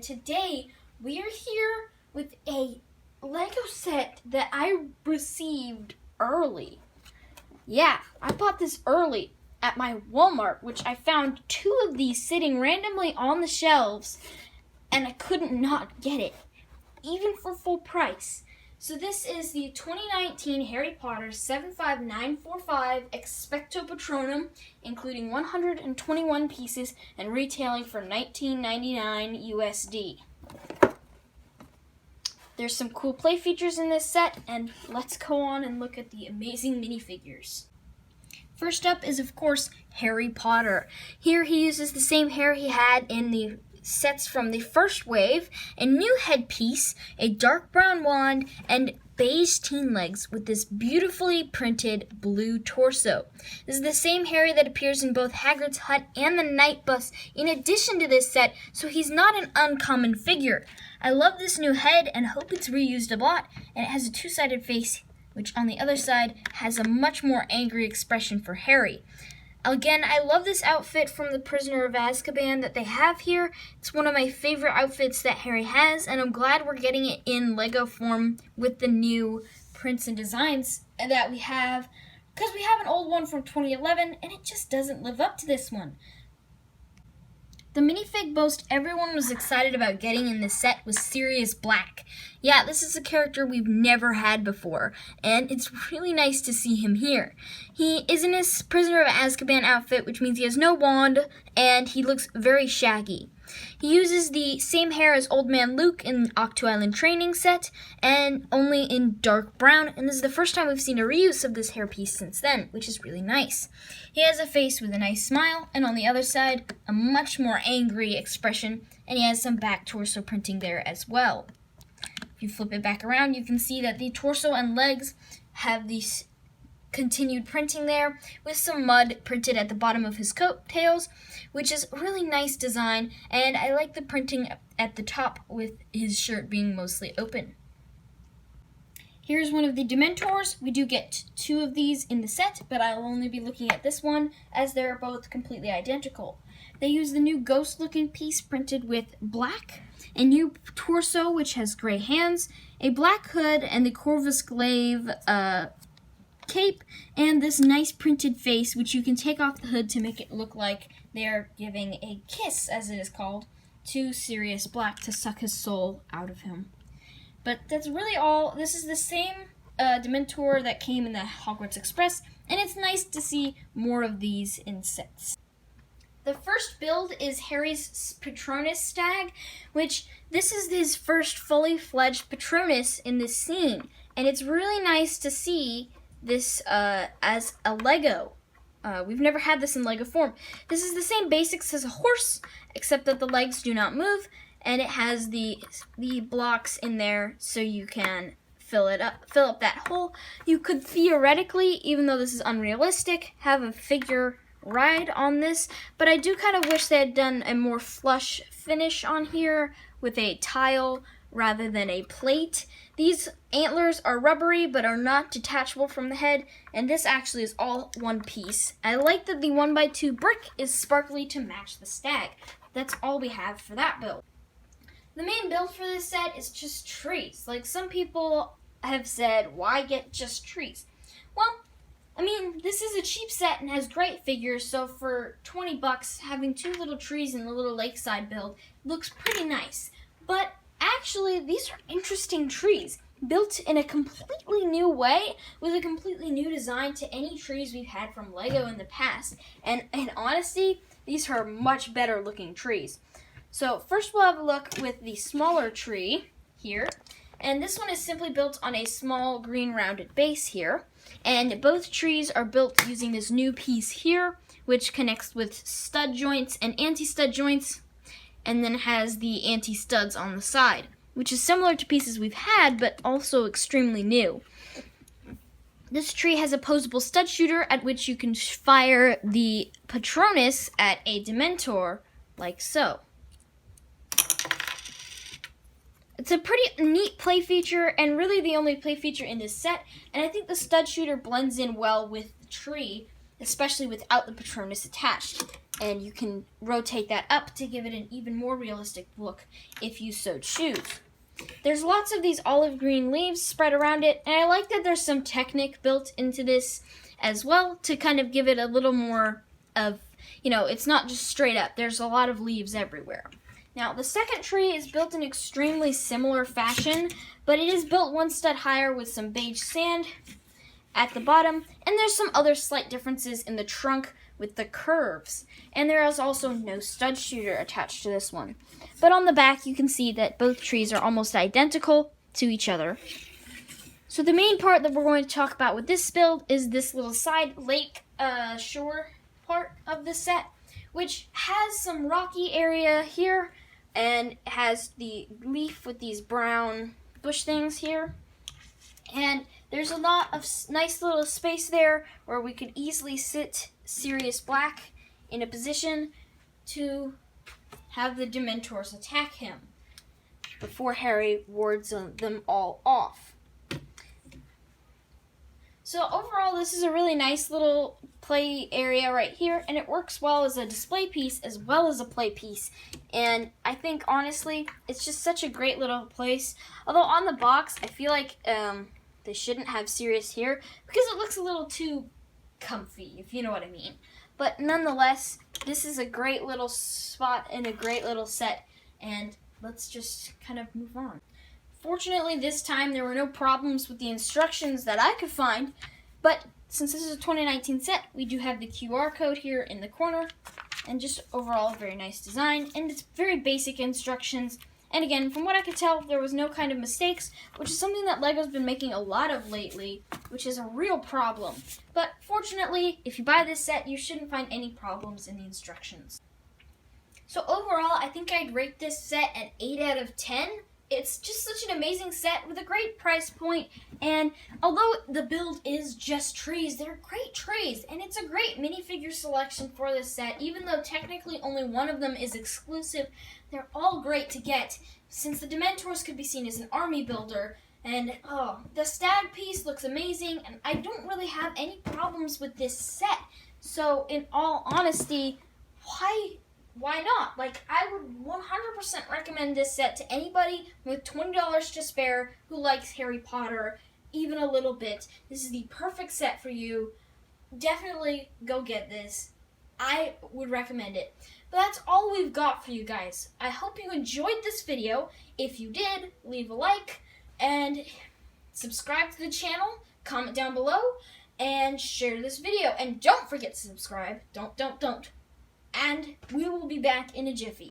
today we are here with a Lego set that I received early. Yeah, I bought this early at my Walmart, which I found 2 of these sitting randomly on the shelves, and I couldn't not get it, even for full price. So this is the 2019 Harry Potter 75945 Expecto Patronum, including 121 pieces and retailing for $19.99 USD. There's some cool play features in this set, and let's go on and look at the amazing minifigures. First up is, of course, Harry Potter. Here he uses the same hair he had in the sets from the first wave, a new headpiece, a dark brown wand, and beige teen legs with this beautifully printed blue torso. This is the same Harry that appears in both Hagrid's Hut and the Night Bus in addition to this set, so he's not an uncommon figure. I love this new head and hope it's reused a lot, and it has a two-sided face, which on the other side has a much more angry expression for Harry. Again, I love this outfit from the Prisoner of Azkaban that they have here. It's one of my favorite outfits that Harry has, and I'm glad we're getting it in Lego form with the new prints and designs that we have, because we have an old one from 2011, and it just doesn't live up to this one. The minifig most everyone was excited about getting in this set was Sirius Black. Yeah, this is a character we've never had before, and it's really nice to see him here. He is in his Prisoner of Azkaban outfit, which means he has no wand, and he looks very shaggy. He uses the same hair as Old Man Luke in the Octo Island training set, and only in dark brown, and this is the first time we've seen a reuse of this hairpiece since then, which is really nice. He has a face with a nice smile, and on the other side, a much more angry expression, and he has some back torso printing there as well. If you flip it back around, you can see that the torso and legs have these continued printing there with some mud printed at the bottom of his coattails, which is a really nice design, and I like the printing at the top with his shirt being mostly open. Here's one of the Dementors. We do get 2 of these in the set, but I'll only be looking at this one as they're both completely identical. They use the new ghost-looking piece printed with black, a new torso which has gray hands, a black hood, and the Corvus Glaive cape, and this nice printed face which you can take off the hood to make it look like they're giving a kiss, as it is called, to Sirius Black to suck his soul out of him. But that's really all. This is the same Dementor that came in the Hogwarts Express, and it's nice to see more of these in sets. The first build is Harry's Patronus stag, which this is his first fully fledged Patronus in this scene, and it's really nice to see this as a Lego. We've never had this in Lego form. This is the same basics as a horse, except that the legs do not move, and it has the blocks in there so you can fill up that hole. You could theoretically, even though this is unrealistic, have a figure ride on this, but I do kind of wish they had done a more flush finish on here with a tile rather than a plate. These antlers are rubbery but are not detachable from the head, and this actually is all one piece. I like that the 1x2 brick is sparkly to match the stag. That's all we have for that build. The main build for this set is just trees. Like, some people have said, why get just trees? Well, I mean, this is a cheap set and has great figures, so for $20, having 2 little trees in the little lakeside build looks pretty nice. But actually, these are interesting trees, built in a completely new way, with a completely new design to any trees we've had from Lego in the past. And in honesty, these are much better looking trees. So first we'll have a look with the smaller tree here. And this one is simply built on a small green rounded base here. And both trees are built using this new piece here, which connects with stud joints and anti-stud joints, and then has the anti-studs on the side, which is similar to pieces we've had, but also extremely new. This tree has a posable stud shooter at which you can fire the Patronus at a Dementor, like so. It's a pretty neat play feature, and really the only play feature in this set, and I think the stud shooter blends in well with the tree, especially without the Patronus attached. and you can rotate that up to give it an even more realistic look if you so choose. There's lots of these olive green leaves spread around it, and I like that there's some technique built into this as well to kind of give it a little more of, it's not just straight up. There's a lot of leaves everywhere. Now, the second tree is built in extremely similar fashion, but it is built one stud higher with some beige sand at the bottom, and there's some other slight differences in the trunk with the curves. And there is also no stud shooter attached to this one. But on the back, you can see that both trees are almost identical to each other. So the main part that we're going to talk about with this build is this little side lake shore part of the set, which has some rocky area here and has the leaf with these brown bush things here. And there's a lot of nice little space there where we could easily sit Sirius Black in a position to have the Dementors attack him before Harry wards them all off. So overall, this is a really nice little play area right here, and it works well as a display piece as well as a play piece. And I think, honestly, it's just such a great little place. Although on the box, I feel like they shouldn't have Sirius here because it looks a little too comfy, if you know what I mean. But nonetheless, this is a great little spot and a great little set, and let's just kind of move on. Fortunately, this time there were no problems with the instructions that I could find, but since this is a 2019 set, we do have the QR code here in the corner, and just overall a very nice design, and it's very basic instructions. And again, from what I could tell, there was no kind of mistakes, which is something that LEGO's been making a lot of lately, which is a real problem. But fortunately, if you buy this set, you shouldn't find any problems in the instructions. So overall, I think I'd rate this set an 8 out of 10. It's just such an amazing set with a great price point, and although the build is just trees, they're great trees, and it's a great minifigure selection for this set. Even though technically only one of them is exclusive, they're all great to get, since the Dementors could be seen as an army builder, and the stag piece looks amazing, and I don't really have any problems with this set. So in all honesty, why not? Like, I would 100% recommend this set to anybody with $20 to spare who likes Harry Potter even a little bit. This is the perfect set for you. Definitely go get this. I would recommend it. But that's all we've got for you guys. I hope you enjoyed this video. If you did, leave a like and subscribe to the channel, comment down below, and share this video. And don't forget to subscribe. Don't. And we will be back in a jiffy.